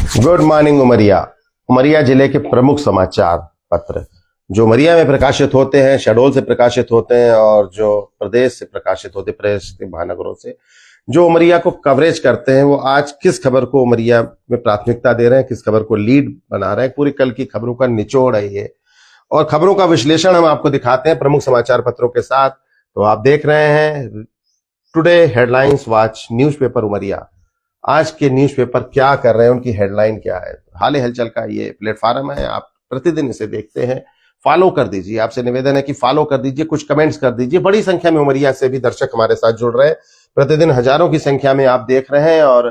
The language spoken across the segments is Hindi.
Good morning Umaria. उमरिया जिले के प्रमुख समाचार पत्र जो उमरिया में प्रकाशित होते हैं, शहडोल से प्रकाशित होते हैं और जो प्रदेश से प्रकाशित होते हैं, प्रदेश के महानगरों से जो उमरिया को कवरेज करते हैं, वो आज किस खबर को उमरिया में प्राथमिकता दे रहे हैं, किस खबर को लीड बना रहे हैं, पूरी कल की खबरों का निचोड़ है ये। और खबरों का विश्लेषण हम आपको दिखाते हैं प्रमुख समाचार पत्रों के साथ। तो आप देख रहे हैं today headlines watch newspaper Umaria. आज के न्यूज़पेपर क्या कर रहे हैं, उनकी हेडलाइन क्या है, हाल हलचल का ये प्लेटफॉर्म है। आप प्रतिदिन इसे देखते हैं, फॉलो कर दीजिए। आपसे निवेदन है कि फॉलो कर दीजिए, कुछ कमेंट्स कर दीजिए। बड़ी संख्या में उमरिया से भी दर्शक हमारे साथ जुड़ रहे हैं, प्रतिदिन हजारों की संख्या में आप देख रहे हैं और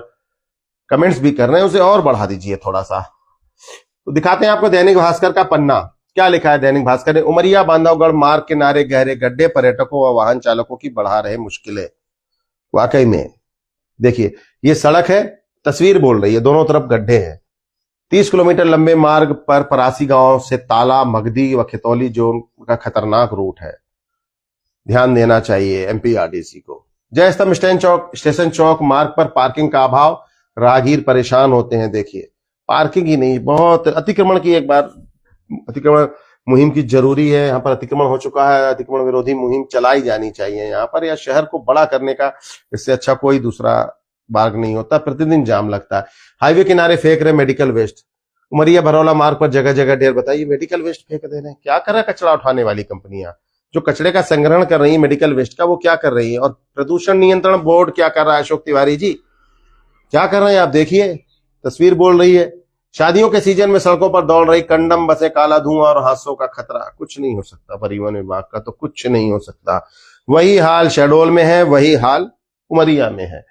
कमेंट्स भी कर रहे हैं, उसे और बढ़ा दीजिए थोड़ा सा। तो दिखाते हैं आपको दैनिक भास्कर का पन्ना। क्या लिखा है दैनिक भास्कर ने? उमरिया बांधवगढ़ मार्ग किनारे गहरे गड्ढे, पर्यटकों व वाहन चालकों की बढ़ा रहे मुश्किलें। वाकई में देखिए, ये सड़क है, तस्वीर बोल रही है, दोनों तरफ गड्ढे हैं। 30 किलोमीटर लंबे मार्ग पर परासी गांव से ताला, मगदी व खितौली जोन का खतरनाक रूट है। ध्यान देना चाहिए एमपीआरडीसी को। जयस्तंभ स्टेशन चौक मार्ग पर पार्किंग का अभाव, राहगीर परेशान होते हैं। देखिए, पार्किंग ही नहीं, बहुत अतिक्रमण की एक बार अतिक्रमण मुहिम की जरूरी है। यहाँ पर अतिक्रमण हो चुका है, अतिक्रमण विरोधी मुहिम चलाई जानी चाहिए यहाँ पर, या शहर को बड़ा करने का इससे अच्छा कोई दूसरा मार्ग नहीं होता। प्रतिदिन जाम लगता है। हाईवे किनारे फेंक रहे मेडिकल वेस्ट। उमरिया भरौला मार्ग पर जगह जगह ढेर। बताइए, मेडिकल वेस्ट फेंक दे रहे हैं। क्या कर रहा है कचरा उठाने वाली कंपनियां जो कचरे का संग्रहण कर रही है मेडिकल वेस्ट का, वो क्या कर रही है? और प्रदूषण नियंत्रण बोर्ड क्या कर रहा है? अशोक तिवारी जी क्या कर रहे हैं? आप देखिए, तस्वीर बोल रही है। शादियों के सीजन में सड़कों पर दौड़ रही कंडम बसें, काला धुआं और हादसों का खतरा। कुछ नहीं हो सकता परिवहन विभाग का, तो कुछ नहीं हो सकता। वही हाल शहडोल में है, वही हाल उमरिया में है।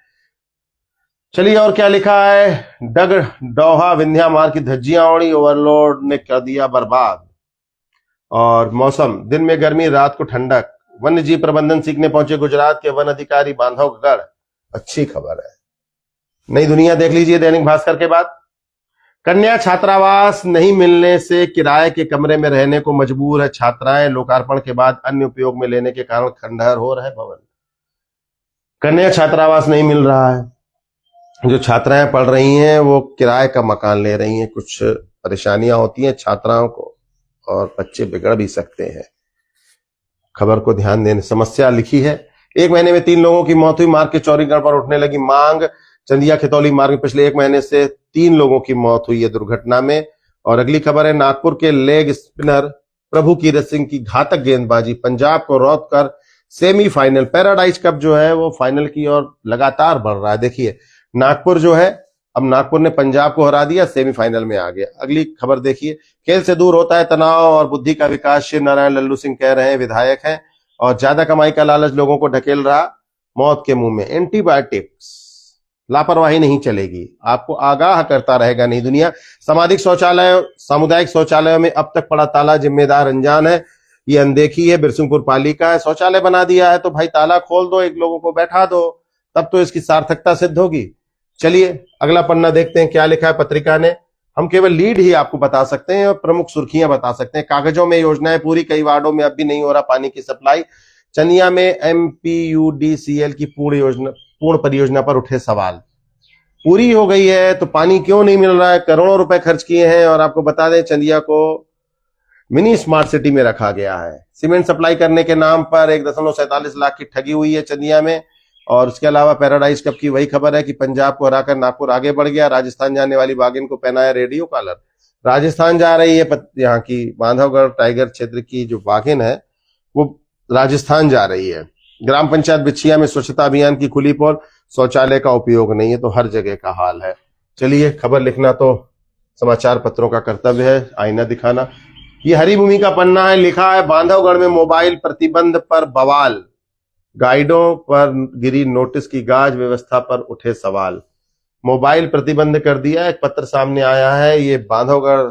चलिए, और क्या लिखा है? डग डौहा विंध्या मार्ग की धज्जियां उड़ी, ओवरलोड ने कर दिया बर्बाद। और मौसम, दिन में गर्मी, रात को ठंडक। वन्य जीव प्रबंधन सीखने पहुंचे गुजरात के वन अधिकारी बांधवगढ़। अच्छी खबर है। नई दुनिया देख लीजिए दैनिक भास्कर के बाद। कन्या छात्रावास नहीं मिलने से किराए के कमरे में रहने को मजबूर है छात्राएं। लोकार्पण के बाद अन्य उपयोग में लेने के कारण खंडहर हो रहा है भवन। कन्या छात्रावास नहीं मिल रहा है, जो छात्राएं पढ़ रही हैं वो किराए का मकान ले रही हैं। कुछ परेशानियां होती हैं छात्राओं को और बच्चे बिगड़ भी सकते हैं। खबर को ध्यान देने, समस्या लिखी है। 1 महीने में 3 लोगों की मौत हुई, मार्ग के चौड़ीगढ़ पर उठने लगी मांग। चंदिया खितौली मार्ग में पिछले 1 महीने से 3 लोगों की मौत हुई है दुर्घटना में। और अगली खबर है, नागपुर के लेग स्पिनर प्रभु कीरत सिंह की घातक गेंदबाजी पंजाब को रौंद कर सेमीफाइनल। पैराडाइज कप जो है वो फाइनल की ओर लगातार बढ़ रहा है। देखिए, नागपुर जो है, अब नागपुर ने पंजाब को हरा दिया, सेमीफाइनल में आ गया। अगली खबर देखिए, खेल से दूर होता है तनाव और बुद्धि का विकास, शिव नारायण लल्लू सिंह कह रहे हैं, विधायक हैं। और ज्यादा कमाई का लालच लोगों को ढकेल रहा मौत के मुंह में। एंटीबायोटिक्स, लापरवाही नहीं चलेगी, आपको आगाह करता रहेगा नई दुनिया। सामुदायिक शौचालयों में अब तक पड़ा ताला, जिम्मेदार अनजान है, ये अनदेखी है। बिरसिंहपुर पालिका है, शौचालय बना दिया है तो भाई ताला खोल दो, एक लोगों को बैठा दो, तब तो इसकी सार्थकता सिद्ध होगी। चलिए, अगला पन्ना देखते हैं क्या लिखा है पत्रिका ने। हम केवल लीड ही आपको बता सकते हैं और प्रमुख सुर्खियां बता सकते हैं। कागजों में योजनाएं पूरी, कई वार्डों में अब भी नहीं हो रहा पानी की सप्लाई। चनिया में एमपीयूडीसीएल की पूर्ण परियोजना पर उठे सवाल। पूरी हो गई है तो पानी क्यों नहीं मिल रहा है? करोड़ों रुपए खर्च किए हैं। और आपको बता दें, चंदिया को मिनी स्मार्ट सिटी में रखा गया है। सीमेंट सप्लाई करने के नाम पर 1.47 लाख की ठगी हुई है चंदिया में। और उसके अलावा पैराडाइज कप की वही खबर है कि पंजाब को हराकर नागपुर आगे बढ़ गया। राजस्थान जाने वाली बागिन को पहनाया रेडियो कॉलर। राजस्थान जा रही है, यहाँ की बांधवगढ़ टाइगर क्षेत्र की जो बागिन है वो राजस्थान जा रही है। ग्राम पंचायत बिछिया में स्वच्छता अभियान की खुली पोल, शौचालय का उपयोग नहीं है, तो हर जगह का हाल है। चलिए, खबर लिखना तो समाचार पत्रों का कर्तव्य है, आईना दिखाना। ये हरी भूमि का पन्ना है, लिखा है बांधवगढ़ में मोबाइल प्रतिबंध पर बवाल, गाइडों पर गिरी नोटिस की गाज, व्यवस्था पर उठे सवाल। मोबाइल प्रतिबंध कर दिया, एक पत्र सामने आया है। ये बांधवगढ़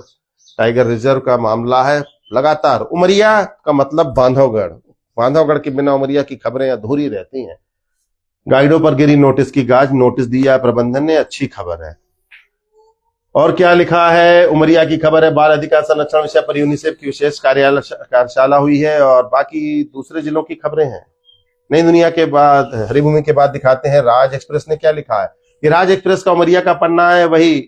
टाइगर रिजर्व का मामला है। लगातार उमरिया का मतलब बांधवगढ़, बांधवगढ़ के बिना उमरिया की खबरें अधूरी रहती हैं। गाइडों पर गिरी नोटिस की गाज, नोटिस दिया प्रबंधन ने, अच्छी खबर है। और क्या लिखा है? उमरिया की खबर है, बाल अधिकार संरक्षण विषय पर यूनिसेफ की विशेष कार्यशाला हुई है। और बाकी दूसरे जिलों की खबरें हैं। नई दुनिया के बाद, हरिभूमि के बाद दिखाते हैं राज एक्सप्रेस ने क्या लिखा है। कि राज एक्सप्रेस का उमरिया का पन्ना है, वही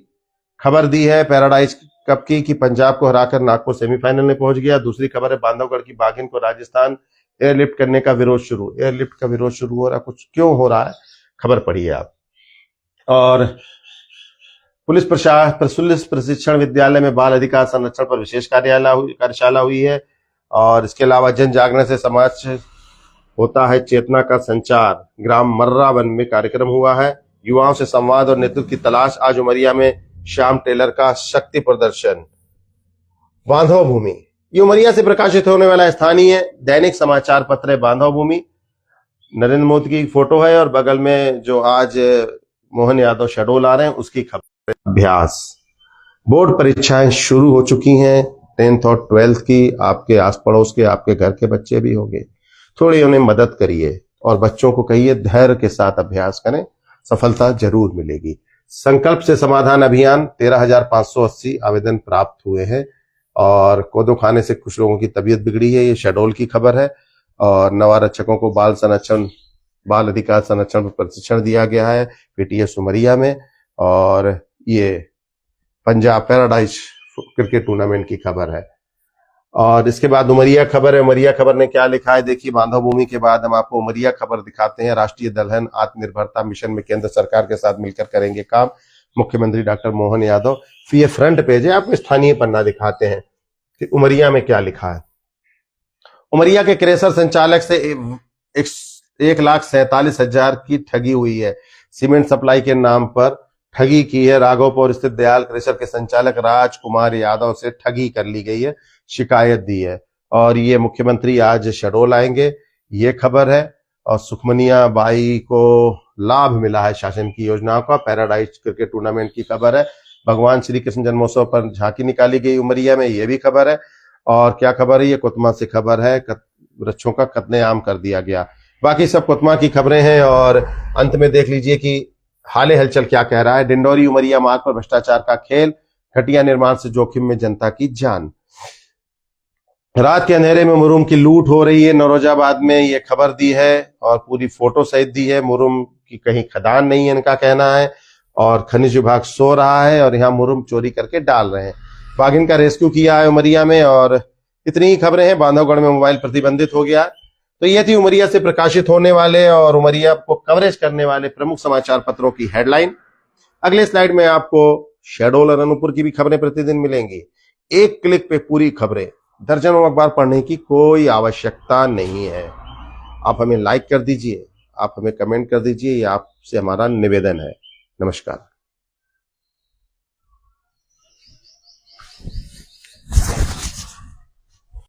खबर दी है पैराडाइज कप की कि पंजाब को हराकर नागपुर सेमीफाइनल में पहुंच गया। दूसरी खबर है बांधवगढ़ की बाघिन को राजस्थान एयरलिफ्ट करने का विरोध शुरू। एयरलिफ्ट का विरोध शुरू हो रहा, कुछ क्यों हो रहा है, खबर पढ़िए आप। और पुलिस प्रशिक्षण विद्यालय में बाल अधिकार संरक्षण पर विशेष कार्यशाला हुई है। और इसके अलावा जन जागरण से समाज होता है चेतना का संचार, ग्राम मर्रा वन में कार्यक्रम हुआ है। युवाओं से संवाद और नेतृत्व की तलाश, आज उमरिया में श्याम टेलर का शक्ति प्रदर्शन। बांधव भूमि, ये उमरिया से प्रकाशित होने वाला स्थानीय दैनिक समाचार पत्र है बांधव भूमि। नरेंद्र मोदी की फोटो है और बगल में जो आज मोहन यादव शहडोल आ रहे हैं उसकी खबर। अभ्यास, बोर्ड परीक्षाएं शुरू हो चुकी हैं 10th और 12th की। आपके आस पड़ोस के, आपके घर के बच्चे भी होंगे, थोड़ी उन्हें मदद करिए और बच्चों को कहिए धैर्य के साथ अभ्यास करें, सफलता जरूर मिलेगी। संकल्प से समाधान अभियान, 13,580 आवेदन प्राप्त हुए हैं। और कोदो खाने से कुछ लोगों की तबीयत बिगड़ी है, ये शहडोल की खबर है। और नवारक्षकों को बाल अधिकार संरक्षण पर प्रशिक्षण दिया गया है पीटीएस उमरिया में। और ये पंजाब पैराडाइज क्रिकेट टूर्नामेंट की खबर है। और इसके बाद उमरिया खबर है। उमरिया खबर ने क्या लिखा है देखिए। बांधव भूमि के बाद हम आपको उमरिया खबर दिखाते हैं। राष्ट्रीय दलहन आत्मनिर्भरता मिशन में केंद्र सरकार के साथ मिलकर करेंगे काम, मुख्यमंत्री डॉक्टर मोहन यादव। फिर ये फ्रंट पेज है, आपको स्थानीय पन्ना दिखाते हैं कि उमरिया में क्या लिखा है। उमरिया के क्रेशर संचालक से 1,47,000 की ठगी हुई है। सीमेंट सप्लाई के नाम पर ठगी की है। राघोपुर स्थित दयाल क्रेशर के संचालक राजकुमार यादव से ठगी कर ली गई है, शिकायत दी है। और ये मुख्यमंत्री आज शहडोल आएंगे, ये खबर है। और सुखमनिया बाई को लाभ मिला है शासन की योजनाओं का, पैराडाइज क्रिकेट टूर्नामेंट की खबर है। भगवान श्री कृष्ण जन्मोत्सव पर झांकी निकाली गई उमरिया में, ये भी खबर है। और क्या खबर है, ये कोतमा से खबर है, वृक्षों का कत्लेआम कर दिया गया। बाकी सब कोतमा की खबरें हैं। और अंत में देख लीजिए कि हाल हलचल क्या कह रहा है। डिंडोरी उमरिया मार्ग पर भ्रष्टाचार का खेल, खटिया निर्माण से जोखिम में जनता की जान। रात के अंधेरे में मुरुम की लूट हो रही है नौरोजाबाद में, ये खबर दी है और पूरी फोटो सहित दी है। मुरुम की कहीं खदान नहीं है इनका कहना है, और खनिज विभाग सो रहा है और यहाँ मुरुम चोरी करके डाल रहे हैं। बाघिन का रेस्क्यू किया है उमरिया में। और इतनी ही खबरें हैं। बांधवगढ़ में मोबाइल प्रतिबंधित हो गया। तो ये थी उमरिया से प्रकाशित होने वाले और उमरिया को कवरेज करने वाले प्रमुख समाचार पत्रों की हेडलाइन। अगले स्लाइड में आपको शहडोल और अनूपपुर की भी खबरें प्रतिदिन मिलेंगी। एक क्लिक पे पूरी खबरें, दर्जनों अखबार पढ़ने की कोई आवश्यकता नहीं है। आप हमें लाइक कर दीजिए, आप हमें कमेंट कर दीजिए, ये आपसे हमारा निवेदन है। नमस्कार।